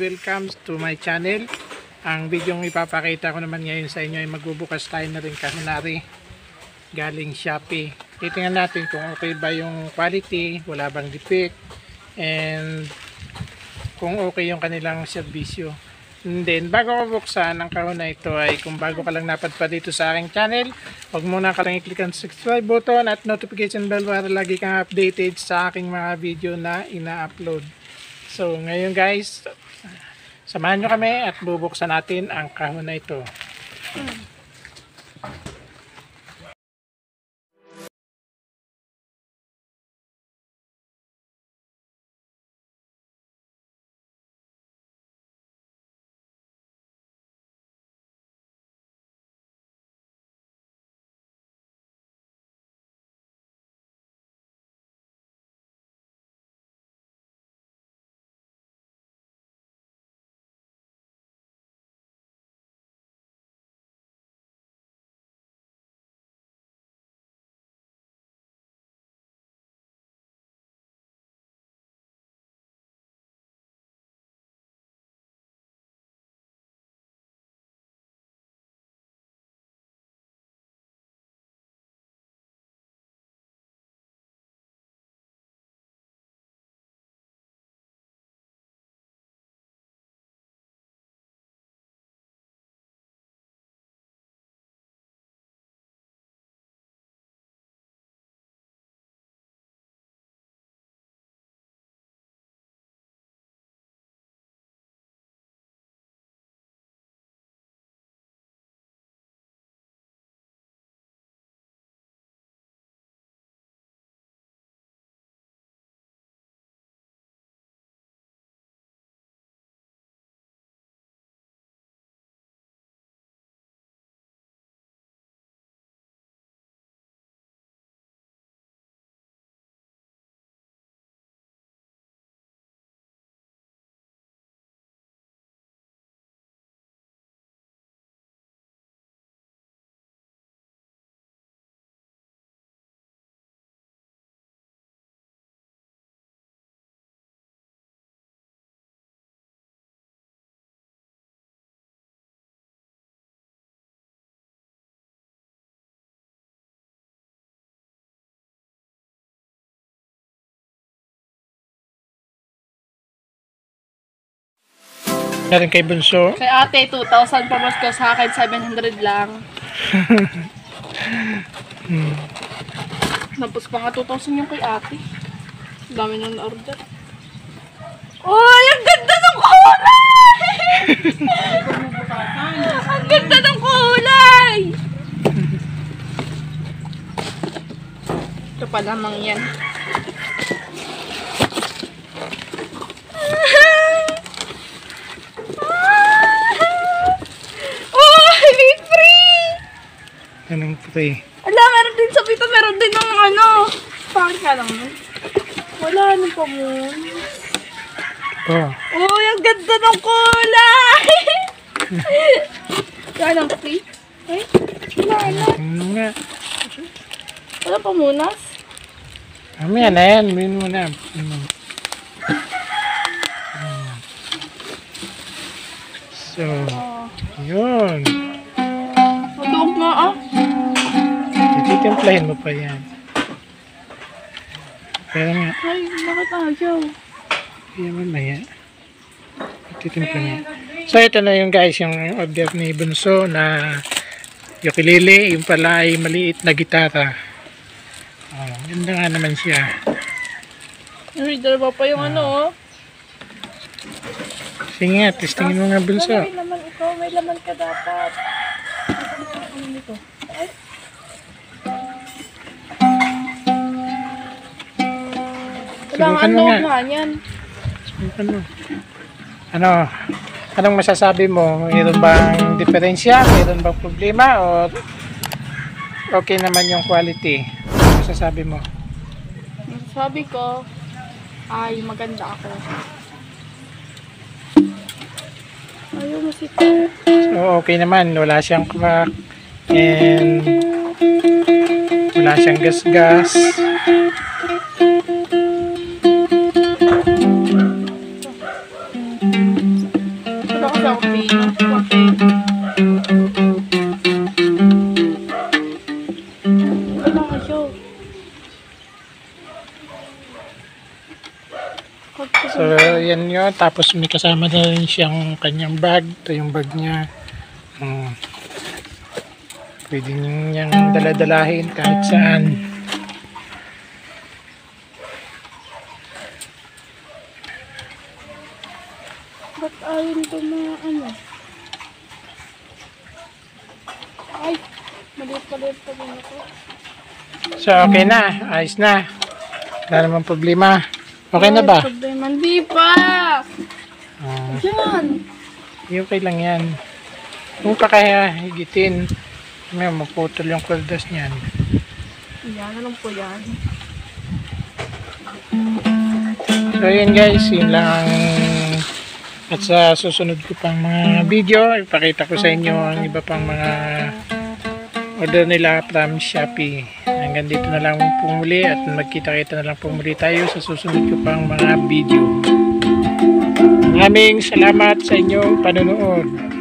welcome to my channel. Ang video yung ipapakita ko naman ngayon sa inyo ay magbubukas tayo na rin kahunari galing Shopee. Titingnan natin kung okay ba yung quality, wala bang defect, and kung okay yung kanilang serbisyo. And then, bago ko buksan ang kahon na ito ay kung bago ka lang napadpad dito sa aking channel, huwag muna ka lang i-click ang subscribe button at notification bell para lagi kang updated sa aking mga video na ina-upload. So, ngayon guys, samahan nyo kami at bubuksan natin ang kahon na ito. Meron kay Bunso. Kay ate, 2,000 pamasko sa akin, 700 lang. Tapos pa nga 2,000 yung kay ate. Dami nang na-order. Uy, ang ganda ng kulay! Ang ganda ng kulay! Ito pa lamang yan. Anong pre? Ala, meron din sa pito, meron din ng ano. Pangit ka lang nun. Wala, ano pa mo? Oh. Uy, ang ganda ng kulay! Yan ang free. Ay, wala na. Ano nga? Wala pa munas? Mamaya na yan. Min mo na. So, yun. Matuog nga ah. Titimplahin mo pa yan. Pero nga, Ay, bakit ayaw? yan mamaya. Titimpla mo. So, ito na yung guys, yung order ni Bunso na ukulele. Yung pala ay maliit na gitara. Oh, ganda nga naman siya. Ay, dalawa pa yung ano oh. Sige nga, testingin mo nga Bunso. May laman ikaw, may laman ka dapat. Ano nito? Ay. Subukan mo nga. Yan. Subukan mo. Ano? Anong masasabi mo? Mayroon bang diferensya? Mayroon bang problema? O okay naman yung quality? Ano masasabi mo? Sabi ko, ay maganda ako. Ayaw mo si So okay naman. Wala siyang crack. And wala siyang gas-gas. siya. So, yan yun. Tapos may kasama na rin siyang kanyang bag. Ito yung bag niya. Pwede niyang daladalahin kahit saan. Ba't ayun to mga ano? Ay, maliit pa din ako. So, okay na. Ayos na. Wala namang problema. Okay na ba? Problema. Hindi pa! Yan! Okay lang yan. Kung pa kaya higitin, may maputol yung kwaldas niyan. Yan, alam po yan. So yun guys, yun lang. At sa susunod ko pang mga video, ipakita ko sa inyo ang iba pang mga order nila from Shopee. Hanggang dito na lang po muli at magkita-kita na lang po muli tayo sa susunod ko pang mga video. Maraming salamat sa inyong panonood.